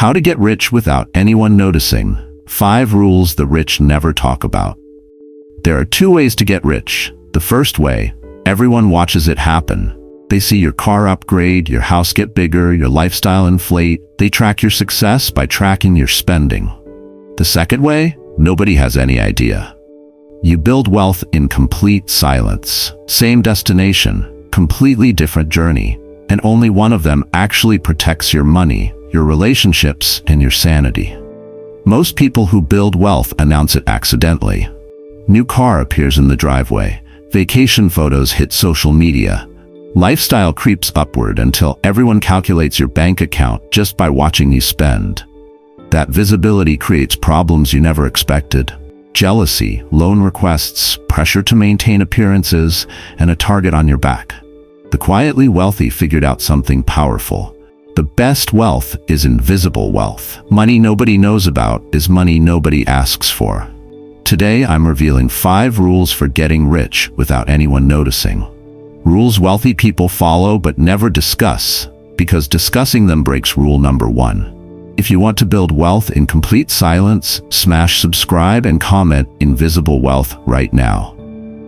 How to get rich without anyone noticing. 5 rules the rich never talk about. There are 2 ways to get rich. The first way, everyone watches it happen. They see your car upgrade, your house get bigger, your lifestyle inflate. They track your success by tracking your spending. The second way, nobody has any idea. You build wealth in complete silence. Same destination, completely different journey, and only one of them actually protects your money, your relationships, and your sanity. Most people who build wealth announce it accidentally. New car appears in the driveway. Vacation photos hit social media. Lifestyle creeps upward until everyone calculates your bank account just by watching you spend. That visibility creates problems you never expected. Jealousy, loan requests, pressure to maintain appearances, and a target on your back. The quietly wealthy figured out something powerful. The best wealth is invisible wealth. Money nobody knows about is money nobody asks for. Today I'm revealing 5 rules for getting rich without anyone noticing. Rules wealthy people follow but never discuss, because discussing them breaks rule number 1. If you want to build wealth in complete silence, smash subscribe and comment invisible wealth right now.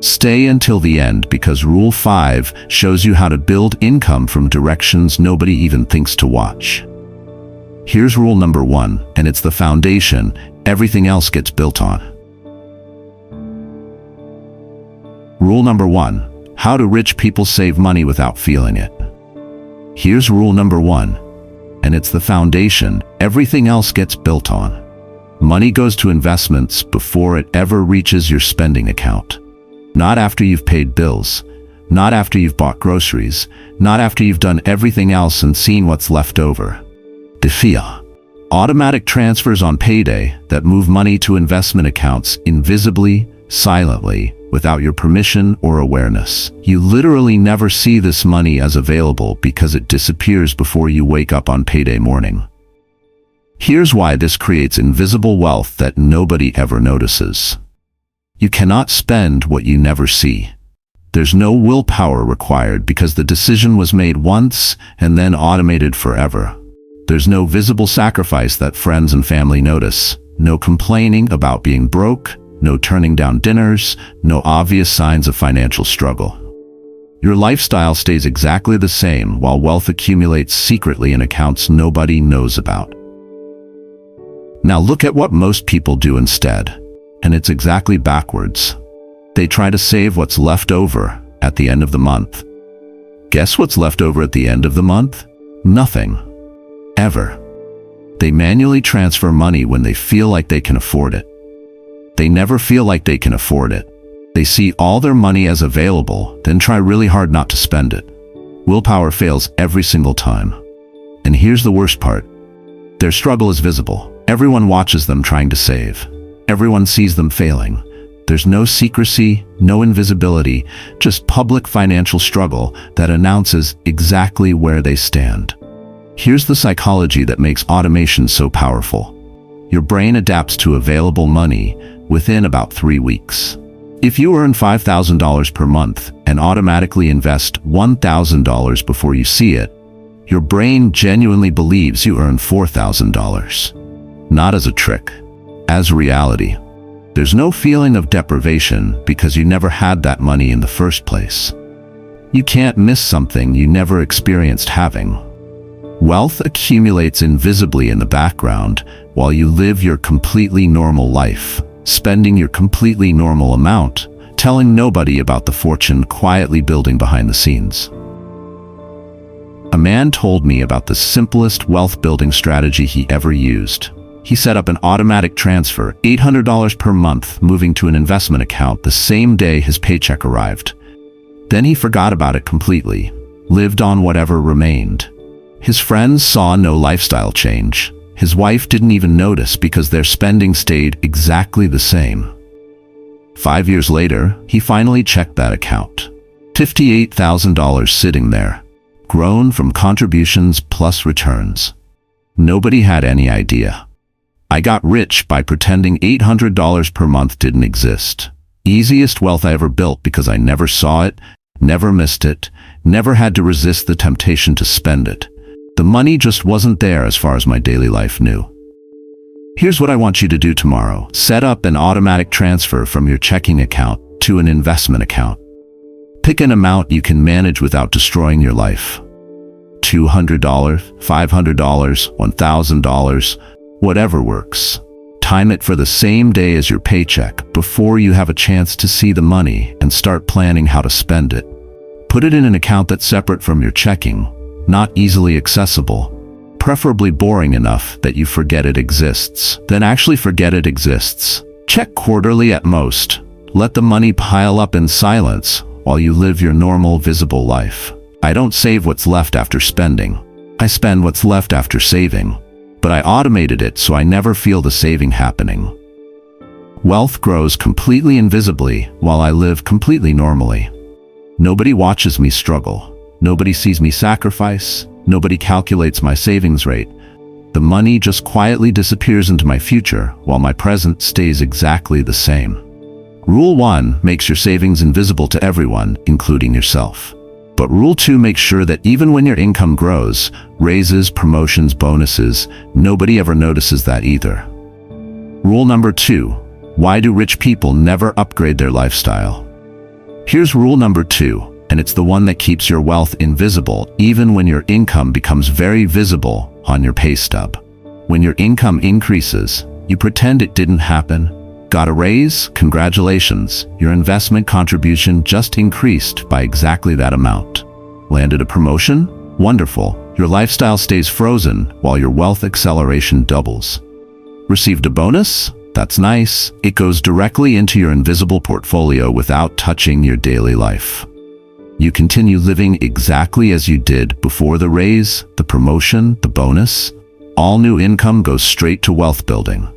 Stay until the end because rule 5 shows you how to build income from directions nobody even thinks to watch. Here's rule number 1, and it's the foundation everything else gets built on. Rule number 1. How do rich people save money without feeling it? Here's rule number 1, and it's the foundation everything else gets built on. Money goes to investments before it ever reaches your spending account. Not after you've paid bills, not after you've bought groceries, not after you've done everything else and seen what's left over. DFIA. Automatic transfers on payday that move money to investment accounts invisibly, silently, without your permission or awareness. You literally never see this money as available because it disappears before you wake up on payday morning. Here's why this creates invisible wealth that nobody ever notices. You cannot spend what you never see. There's no willpower required because the decision was made once and then automated forever. There's no visible sacrifice that friends and family notice. No complaining about being broke. No turning down dinners, no obvious signs of financial struggle. Your lifestyle stays exactly the same while wealth accumulates secretly in accounts nobody knows about. Now look at what most people do instead, and it's exactly backwards. They try to save what's left over at the end of the month. Guess what's left over at the end of the month? Nothing. Ever. They manually transfer money when they feel like they can afford it. They never feel like they can afford it. They see all their money as available, then try really hard not to spend it. Willpower fails every single time. And here's the worst part. Their struggle is visible. Everyone watches them trying to save. Everyone sees them failing. There's no secrecy, no invisibility, just public financial struggle that announces exactly where they stand. Here's the psychology that makes automation so powerful. Your brain adapts to available money within about 3 weeks. If you earn $5,000 per month and automatically invest $1,000 before you see it, your brain genuinely believes you earn $4,000. Not as a trick, as reality. There's no feeling of deprivation because you never had that money in the first place. You can't miss something you never experienced having. Wealth accumulates invisibly in the background while you live your completely normal life, spending your completely normal amount, telling nobody about the fortune quietly building behind the scenes. A man told me about the simplest wealth-building strategy he ever used. He set up an automatic transfer, $800 per month, moving to an investment account the same day his paycheck arrived. Then he forgot about it completely, lived on whatever remained. His friends saw no lifestyle change. His wife didn't even notice because their spending stayed exactly the same. 5 years later, he finally checked that account. $58,000 sitting there, grown from contributions plus returns. Nobody had any idea. I got rich by pretending $800 per month didn't exist. Easiest wealth I ever built because I never saw it, never missed it, never had to resist the temptation to spend it. The money just wasn't there as far as my daily life knew. Here's what I want you to do tomorrow. Set up an automatic transfer from your checking account to an investment account. Pick an amount you can manage without destroying your life. $200, $500, $1,000, whatever works. Time it for the same day as your paycheck before you have a chance to see the money and start planning how to spend it. Put it in an account that's separate from your checking, not easily accessible, preferably boring enough that you forget it exists. Then actually forget it exists. Check quarterly at most. Let the money pile up in silence while you live your normal, visible life. I don't save what's left after spending. I spend what's left after saving. But I automated it so I never feel the saving happening. Wealth grows completely invisibly while I live completely normally. Nobody watches me struggle. Nobody sees me sacrifice. Nobody calculates my savings rate. The money just quietly disappears into my future while my present stays exactly the same. Rule 1 makes your savings invisible to everyone, including yourself. But Rule 2 makes sure that even when your income grows, raises, promotions, bonuses, nobody ever notices that either. Rule number 2. Why do rich people never upgrade their lifestyle? Here's rule number 2. And it's the one that keeps your wealth invisible even when your income becomes very visible on your pay stub. When your income increases, you pretend it didn't happen. Got a raise? Congratulations. Your investment contribution just increased by exactly that amount. Landed a promotion? Wonderful. Your lifestyle stays frozen while your wealth acceleration doubles. Received a bonus? That's nice. It goes directly into your invisible portfolio without touching your daily life. You continue living exactly as you did before the raise, the promotion, the bonus. All new income goes straight to wealth building.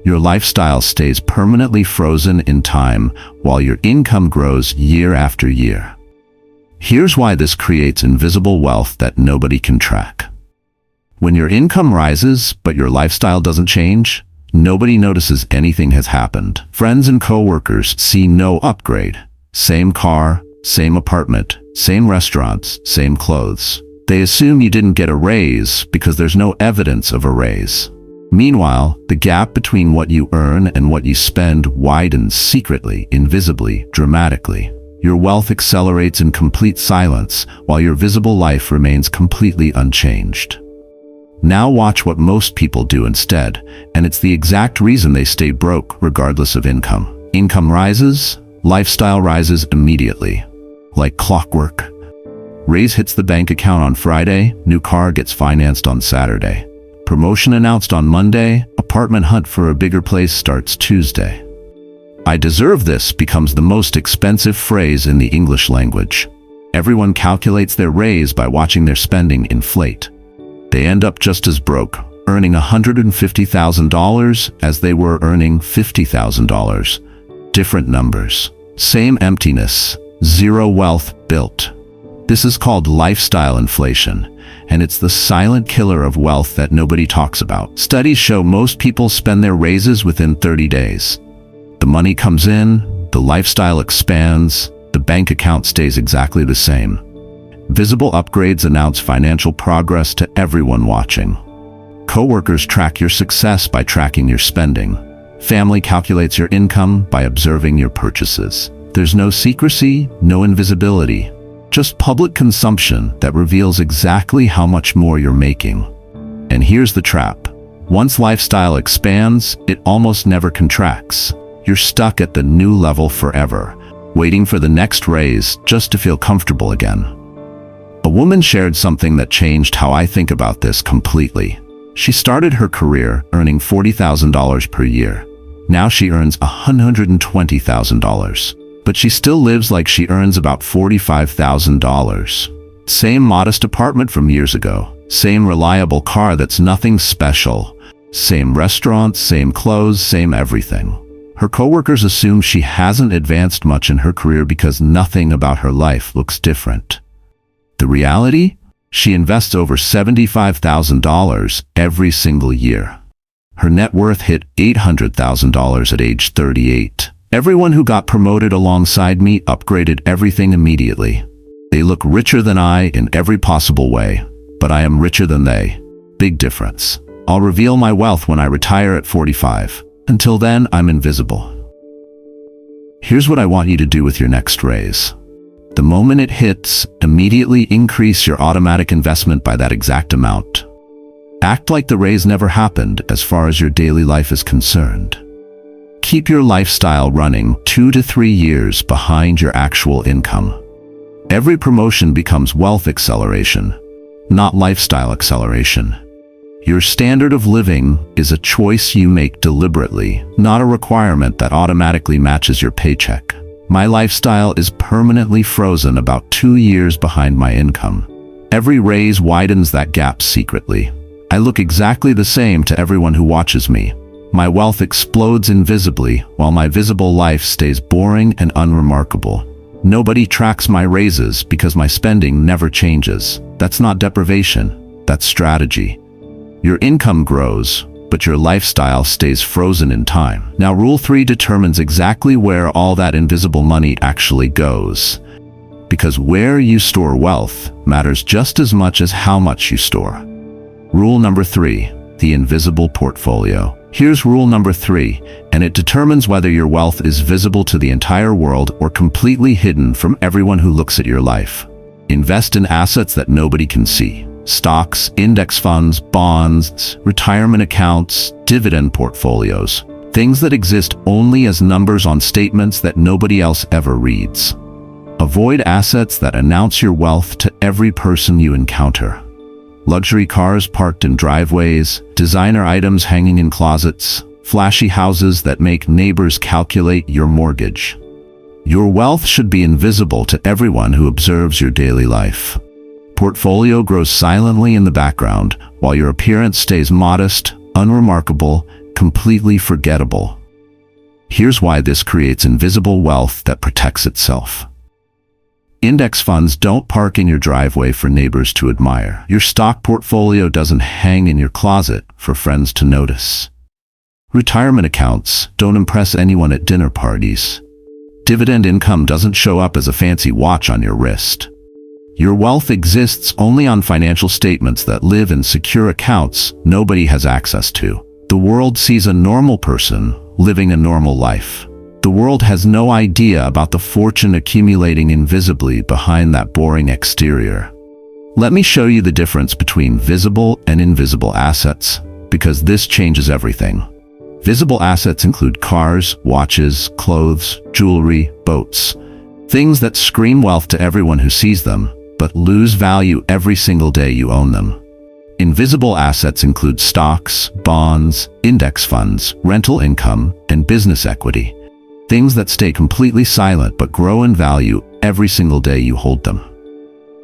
Your lifestyle stays permanently frozen in time while your income grows year after year. Here's why this creates invisible wealth that nobody can track. When your income rises but your lifestyle doesn't change, nobody notices anything has happened. Friends and coworkers see no upgrade. Same car, same apartment, same restaurants, same clothes. They assume you didn't get a raise because there's no evidence of a raise. Meanwhile, the gap between what you earn and what you spend widens secretly, invisibly, dramatically. Your wealth accelerates in complete silence while your visible life remains completely unchanged. Now watch what most people do instead, and it's the exact reason they stay broke regardless of income. Income rises, lifestyle rises immediately. Like clockwork. Raise hits the bank account on Friday, new car gets financed on Saturday. Promotion announced on Monday, apartment hunt for a bigger place starts Tuesday. I deserve this becomes the most expensive phrase in the English language. Everyone calculates their raise by watching their spending inflate. They end up just as broke, earning $150,000 as they were earning $50,000. Different numbers. Same emptiness. Zero wealth built. This is called lifestyle inflation, and it's the silent killer of wealth that nobody talks about. Studies show most people spend their raises within 30 days. The money comes in, the lifestyle expands, the bank account stays exactly the same. Visible upgrades announce financial progress to everyone watching. Coworkers track your success by tracking your spending. Family calculates your income by observing your purchases. There's no secrecy, no invisibility, just public consumption that reveals exactly how much more you're making. And here's the trap. Once lifestyle expands, it almost never contracts. You're stuck at the new level forever, waiting for the next raise just to feel comfortable again. A woman shared something that changed how I think about this completely. She started her career earning $40,000 per year. Now she earns $120,000. But she still lives like she earns about $45,000. Same modest apartment from years ago. Same reliable car that's nothing special. Same restaurants, same clothes, same everything. Her coworkers assume she hasn't advanced much in her career because nothing about her life looks different. The reality? She invests over $75,000 every single year. Her net worth hit $800,000 at age 38. Everyone who got promoted alongside me upgraded everything immediately. They look richer than I in every possible way. but I am richer than they. Big difference. I'll reveal my wealth when I retire at 45. Until then, I'm invisible. Here's what I want you to do with your next raise. The moment it hits, immediately increase your automatic investment by that exact amount. Act like the raise never happened as far as your daily life is concerned. Keep your lifestyle running 2 to 3 years behind your actual income. Every promotion becomes wealth acceleration, not lifestyle acceleration. Your standard of living is a choice you make deliberately, not a requirement that automatically matches your paycheck. My lifestyle is permanently frozen about 2 years behind my income. Every raise widens that gap secretly. I look exactly the same to everyone who watches me. My wealth explodes invisibly, while my visible life stays boring and unremarkable. Nobody tracks my raises because my spending never changes. That's not deprivation, that's strategy. Your income grows, but your lifestyle stays frozen in time. Now, Rule 3 determines exactly where all that invisible money actually goes. Because where you store wealth matters just as much as how much you store. Rule number 3, the invisible portfolio. Here's rule number 3, and it determines whether your wealth is visible to the entire world or completely hidden from everyone who looks at your life. Invest in assets that nobody can see. Stocks, index funds, bonds, retirement accounts, dividend portfolios. Things that exist only as numbers on statements that nobody else ever reads. Avoid assets that announce your wealth to every person you encounter. Luxury cars parked in driveways, designer items hanging in closets, flashy houses that make neighbors calculate your mortgage. Your wealth should be invisible to everyone who observes your daily life. Portfolio grows silently in the background, while your appearance stays modest, unremarkable, completely forgettable. Here's why this creates invisible wealth that protects itself. Index funds don't park in your driveway for neighbors to admire. Your stock portfolio doesn't hang in your closet for friends to notice. Retirement accounts don't impress anyone at dinner parties. Dividend income doesn't show up as a fancy watch on your wrist. Your wealth exists only on financial statements that live in secure accounts nobody has access to. The world sees a normal person living a normal life. The world has no idea about the fortune accumulating invisibly behind that boring exterior. Let me show you the difference between visible and invisible assets, because this changes everything. Visible assets include cars, watches, clothes, jewelry, boats. Things that scream wealth to everyone who sees them, but lose value every single day you own them. Invisible assets include stocks, bonds, index funds, rental income, and business equity. Things that stay completely silent but grow in value every single day you hold them.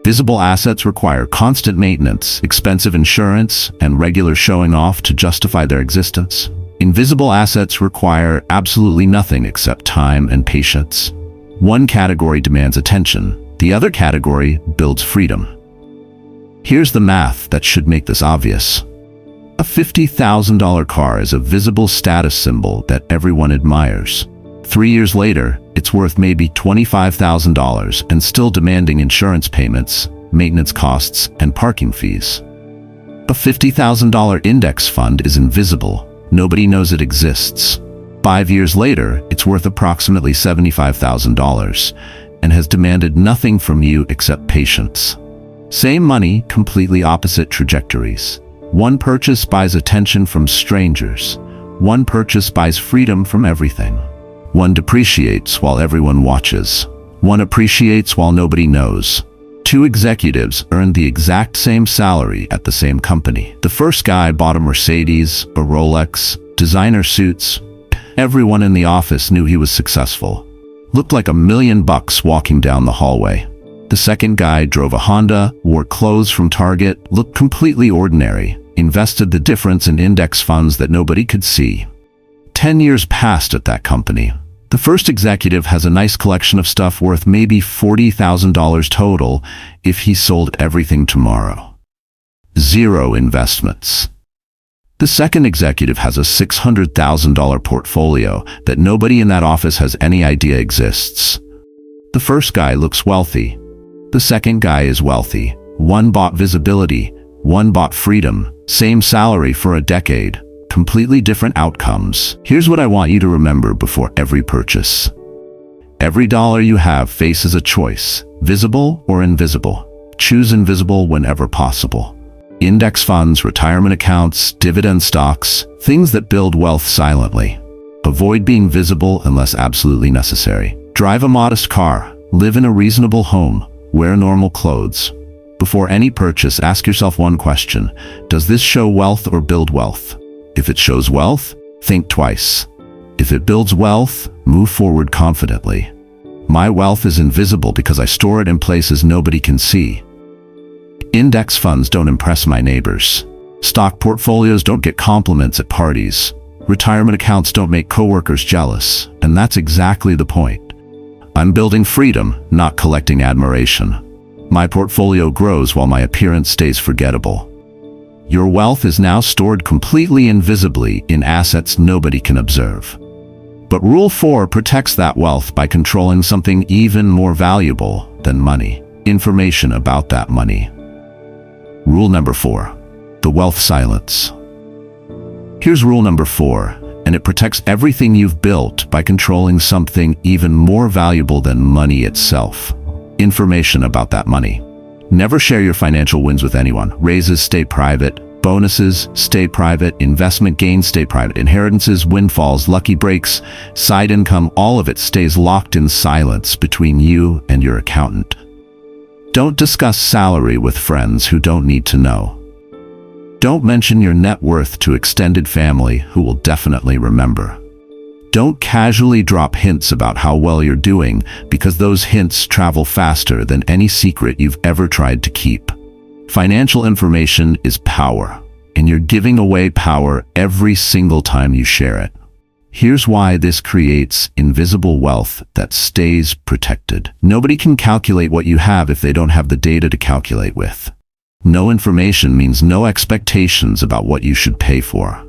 Visible assets require constant maintenance, expensive insurance, and regular showing off to justify their existence. Invisible assets require absolutely nothing except time and patience. One category demands attention, the other category builds freedom. Here's the math that should make this obvious. A $50,000 car is a visible status symbol that everyone admires. 3 years later, it's worth maybe $25,000 and still demanding insurance payments, maintenance costs, and parking fees. A $50,000 index fund is invisible. Nobody knows it exists. 5 years later, it's worth approximately $75,000 and has demanded nothing from you except patience. Same money, completely opposite trajectories. One purchase buys attention from strangers. One purchase buys freedom from everything. One depreciates while everyone watches. One appreciates while nobody knows. 2 executives earned the exact same salary at the same company. The first guy bought a Mercedes, a Rolex, designer suits. Everyone in the office knew he was successful. Looked like $1 million walking down the hallway. The second guy drove a Honda, wore clothes from Target, looked completely ordinary, invested the difference in index funds that nobody could see. 10 years passed at that company. The first executive has a nice collection of stuff worth maybe $40,000 total if he sold everything tomorrow. 0 investments. The second executive has a $600,000 portfolio that nobody in that office has any idea exists. The first guy looks wealthy. The second guy is wealthy. One bought visibility, One bought freedom, same salary for a decade, completely different outcomes. Here's what I want you to remember before every purchase. Every dollar you have faces a choice, visible or invisible. Choose invisible whenever possible. Index funds, retirement accounts, dividend stocks, things that build wealth silently. Avoid being visible unless absolutely necessary. Drive a modest car, live in a reasonable home, wear normal clothes. Before any purchase, ask yourself one question: does this show wealth or build wealth? If it shows wealth, think twice. If it builds wealth, move forward confidently. My wealth is invisible because I store it in places nobody can see. Index funds don't impress my neighbors. Stock portfolios don't get compliments at parties. Retirement accounts don't make coworkers jealous, and that's exactly the point. I'm building freedom, not collecting admiration. My portfolio grows while my appearance stays forgettable. Your wealth is now stored completely invisibly in assets nobody can observe. But Rule 4 protects that wealth by controlling something even more valuable than money: information about that money. Rule number 4, the wealth silence. Here's rule number 4, and it protects everything you've built by controlling something even more valuable than money itself: information about that money. Never share your financial wins with anyone. Raises stay private, bonuses stay private, investment gains stay private, inheritances, windfalls, lucky breaks, side income, all of it stays locked in silence between you and your accountant. Don't discuss salary with friends who don't need to know. Don't mention your net worth to extended family who will definitely remember. Don't casually drop hints about how well you're doing, because those hints travel faster than any secret you've ever tried to keep. Financial information is power, and you're giving away power every single time you share it. Here's why this creates invisible wealth that stays protected. Nobody can calculate what you have if they don't have the data to calculate with. No information means no expectations about what you should pay for.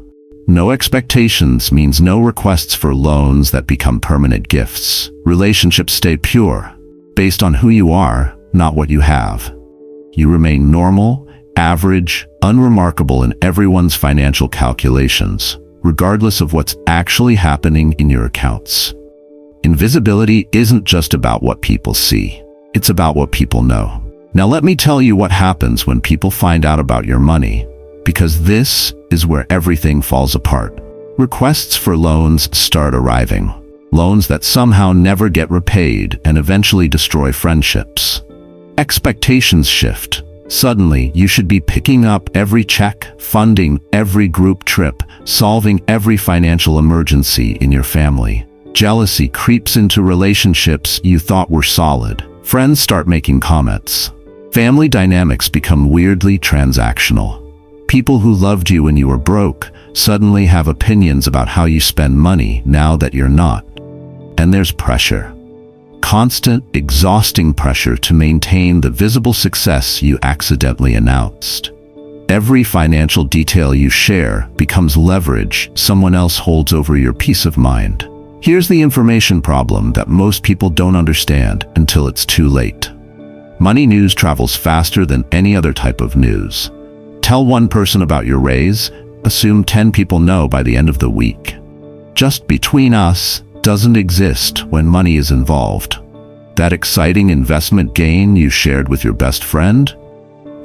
No expectations means no requests for loans that become permanent gifts. Relationships stay pure, based on who you are, not what you have. You remain normal, average, unremarkable in everyone's financial calculations, regardless of what's actually happening in your accounts. Invisibility isn't just about what people see. It's about what people know. Now let me tell you what happens when people find out about your money, because this is where everything falls apart. Requests for loans start arriving. Loans that somehow never get repaid and eventually destroy friendships. Expectations shift. Suddenly, you should be picking up every check, funding every group trip, solving every financial emergency in your family. Jealousy creeps into relationships you thought were solid. Friends start making comments. Family dynamics become weirdly transactional. People who loved you when you were broke suddenly have opinions about how you spend money now that you're not. And there's pressure. Constant, exhausting pressure to maintain the visible success you accidentally announced. Every financial detail you share becomes leverage someone else holds over your peace of mind. Here's the information problem that most people don't understand until it's too late. Money news travels faster than any other type of news. Tell one person about your raise, assume 10 people know by the end of the week. Just between us doesn't exist when money is involved. That exciting investment gain you shared with your best friend?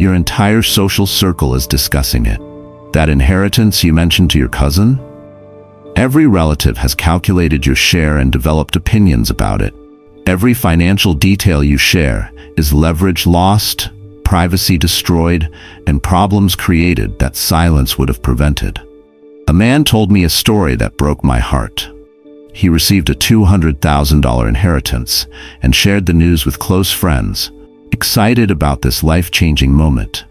Your entire social circle is discussing it. That inheritance you mentioned to your cousin? Every relative has calculated your share and developed opinions about it. Every financial detail you share is leverage lost, privacy destroyed, and problems created that silence would have prevented. A man told me a story that broke my heart. He received a $200,000 inheritance and shared the news with close friends, excited about this life-changing moment.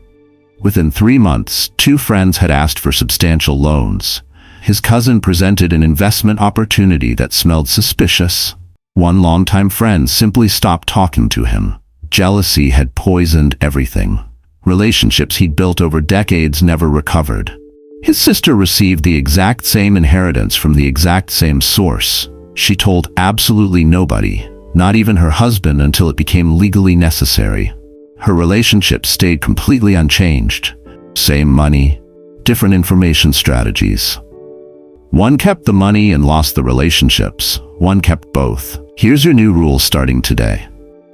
Within 3 months, 2 friends had asked for substantial loans. His cousin presented an investment opportunity that smelled suspicious. One longtime friend simply stopped talking to him. Jealousy had poisoned everything. Relationships he'd built over decades never recovered. His sister received the exact same inheritance from the exact same source. She told absolutely nobody, not even her husband, until it became legally necessary. Her relationship stayed completely unchanged. Same money, different information strategies. One kept the money and lost the relationships. One kept both. Here's your new rule starting today.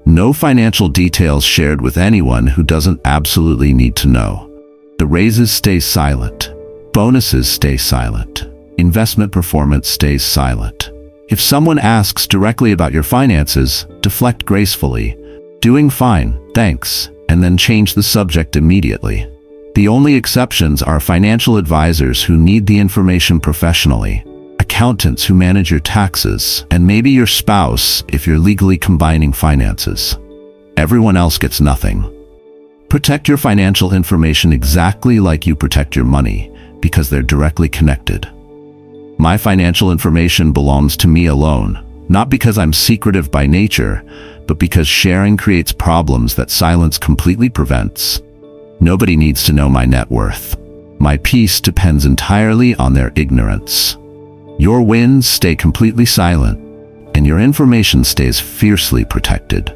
No financial details shared with anyone who doesn't absolutely need to know. The raises stay silent. Bonuses stay silent. Investment performance stays silent. If someone asks directly about your finances, deflect gracefully. Doing fine, thanks, and then change the subject immediately. The only exceptions are financial advisors who need the information professionally, accountants who manage your taxes, and maybe your spouse if you're legally combining finances. Everyone else gets nothing. Protect your financial information exactly like you protect your money, because they're directly connected. My financial information belongs to me alone, not because I'm secretive by nature, but because sharing creates problems that silence completely prevents. Nobody needs to know my net worth. My peace depends entirely on their ignorance. Your wins stay completely silent, and your information stays fiercely protected.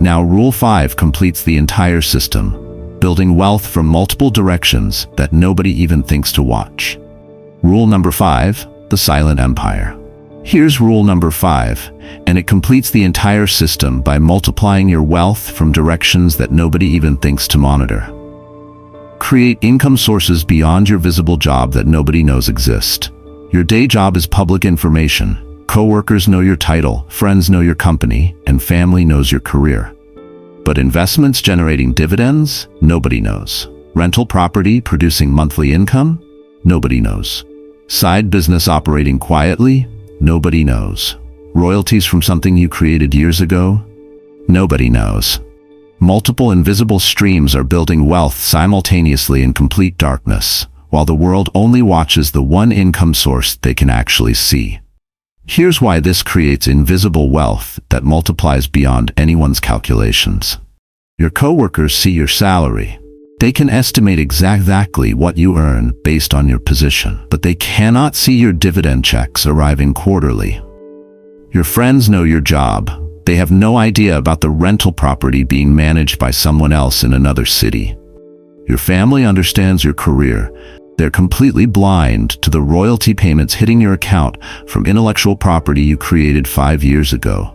Now, Rule 5 completes the entire system, building wealth from multiple directions that nobody even thinks to watch. Rule number 5, the silent empire. Here's rule number 5, and it completes the entire system by multiplying your wealth from directions that nobody even thinks to monitor. Create income sources beyond your visible job that nobody knows exist. Your day job is public information. Coworkers know your title, friends know your company, and family knows your career. But investments generating dividends? Nobody knows. Rental property producing monthly income? Nobody knows. Side business operating quietly? Nobody knows. Royalties from something you created years ago? Nobody knows. Multiple invisible streams are building wealth simultaneously in complete darkness, while the world only watches the one income source they can actually see. Here's why this creates invisible wealth that multiplies beyond anyone's calculations. Your coworkers see your salary. They can estimate exactly what you earn based on your position, but they cannot see your dividend checks arriving quarterly. Your friends know your job. They have no idea about the rental property being managed by someone else in another city. Your family understands your career. They're completely blind to the royalty payments hitting your account from intellectual property you created 5 years ago.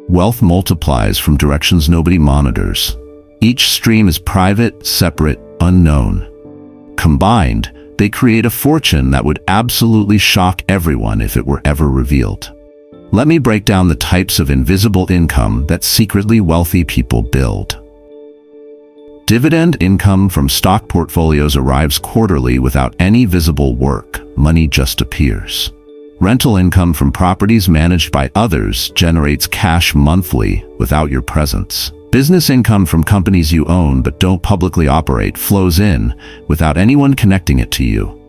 Wealth multiplies from directions nobody monitors. Each stream is private, separate, unknown. Combined, they create a fortune that would absolutely shock everyone if it were ever revealed. Let me break down the types of invisible income that secretly wealthy people build. Dividend income from stock portfolios arrives quarterly without any visible work. Money just appears. Rental income from properties managed by others generates cash monthly without your presence. Business income from companies you own but don't publicly operate flows in without anyone connecting it to you.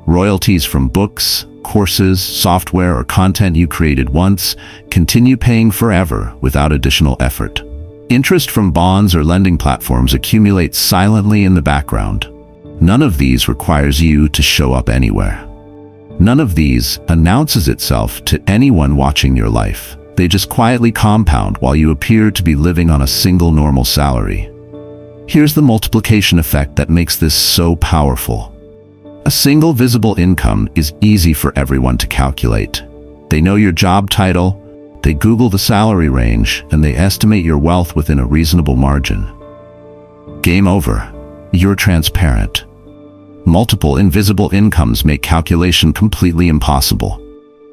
Royalties from books, courses, software, or content you created once continue paying forever without additional effort. Interest from bonds or lending platforms accumulates silently in the background. None of these requires you to show up anywhere. None of these announces itself to anyone watching your life. They just quietly compound while you appear to be living on a single normal salary. Here's the multiplication effect that makes this so powerful. A single visible income is easy for everyone to calculate. They know your job title, they Google the salary range, and they estimate your wealth within a reasonable margin. Game over. You're transparent. Multiple invisible incomes make calculation completely impossible.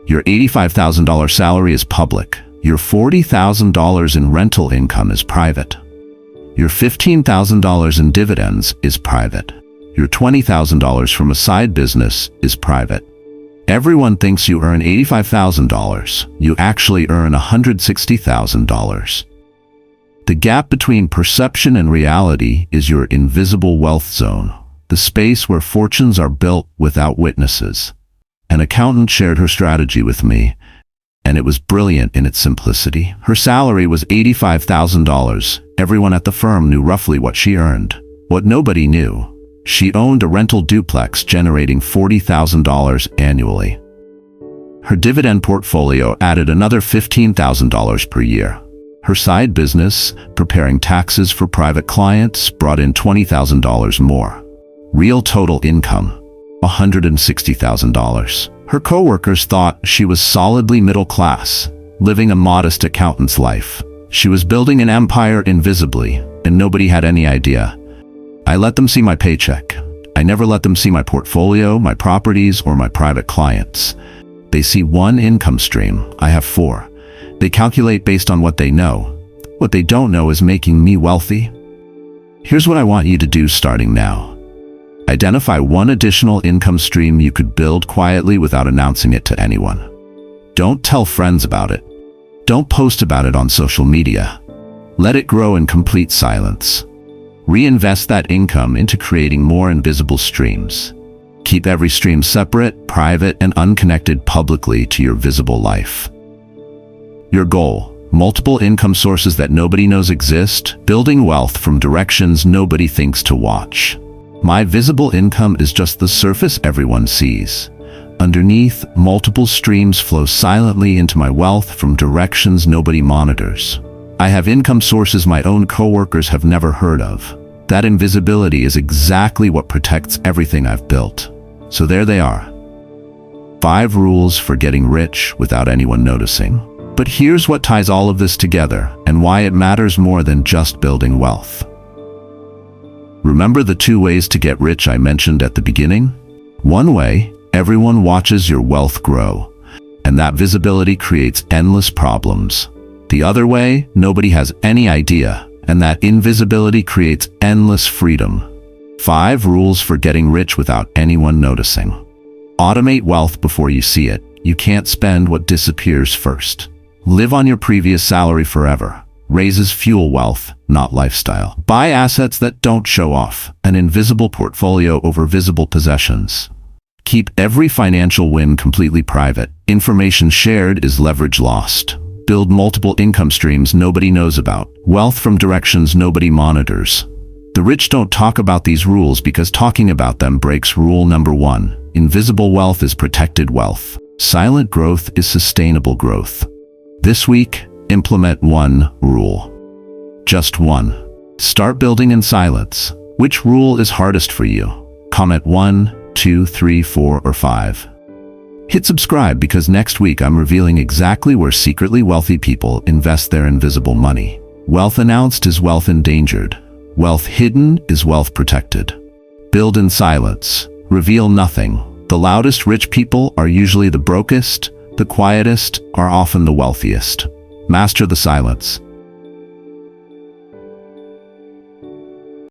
Your $85,000 salary is public. Your $40,000 in rental income is private. Your $15,000 in dividends is private. Your $20,000 from a side business is private. Everyone thinks you earn $85,000. You actually earn $160,000. The gap between perception and reality is your invisible wealth zone, the space where fortunes are built without witnesses. An accountant shared her strategy with me, and it was brilliant in its simplicity. Her salary was $85,000. Everyone at the firm knew roughly what she earned. What nobody knew, she owned a rental duplex generating $40,000 annually. Her dividend portfolio added another $15,000 per year. Her side business, preparing taxes for private clients, brought in $20,000 more. Real total income, $160,000. Her coworkers thought she was solidly middle class, living a modest accountant's life. She was building an empire invisibly, and nobody had any idea. I let them see my paycheck. I never let them see my portfolio, my properties, or my private clients. They see one income stream. I have four. They calculate based on what they know. What they don't know is making me wealthy. Here's what I want you to do starting now. Identify one additional income stream you could build quietly without announcing it to anyone. Don't tell friends about it. Don't post about it on social media. Let it grow in complete silence. Reinvest that income into creating more invisible streams. Keep every stream separate, private, and unconnected publicly to your visible life. Your goal: multiple income sources that nobody knows exist, building wealth from directions nobody thinks to watch. My visible income is just the surface everyone sees. Underneath, multiple streams flow silently into my wealth from directions nobody monitors. I have income sources my own coworkers have never heard of. That invisibility is exactly what protects everything I've built. So there they are. 5 rules for getting rich without anyone noticing. But here's what ties all of this together and why it matters more than just building wealth. Remember the 2 ways to get rich I mentioned at the beginning? One way, everyone watches your wealth grow, and that visibility creates endless problems. The other way, nobody has any idea, and that invisibility creates endless freedom. 5 rules for getting rich without anyone noticing. Automate wealth before you see it. You can't spend what disappears first. Live on your previous salary forever. Raises fuel wealth, not lifestyle. Buy assets that don't show off. An invisible portfolio over visible possessions. Keep every financial win completely private. Information shared is leverage lost. Build multiple income streams nobody knows about. Wealth from directions nobody monitors. The rich don't talk about these rules because talking about them breaks rule number 1. Invisible wealth is protected wealth. Silent growth is sustainable growth. This week, implement 1 rule. Just 1. Start building in silence. Which rule is hardest for you? Comment 1, 2, 3, 4, or 5. Hit subscribe because next week I'm revealing exactly where secretly wealthy people invest their invisible money. Wealth announced is wealth endangered. Wealth hidden is wealth protected. Build in silence. Reveal nothing. The loudest rich people are usually the brokest. The quietest are often the wealthiest. Master the silence.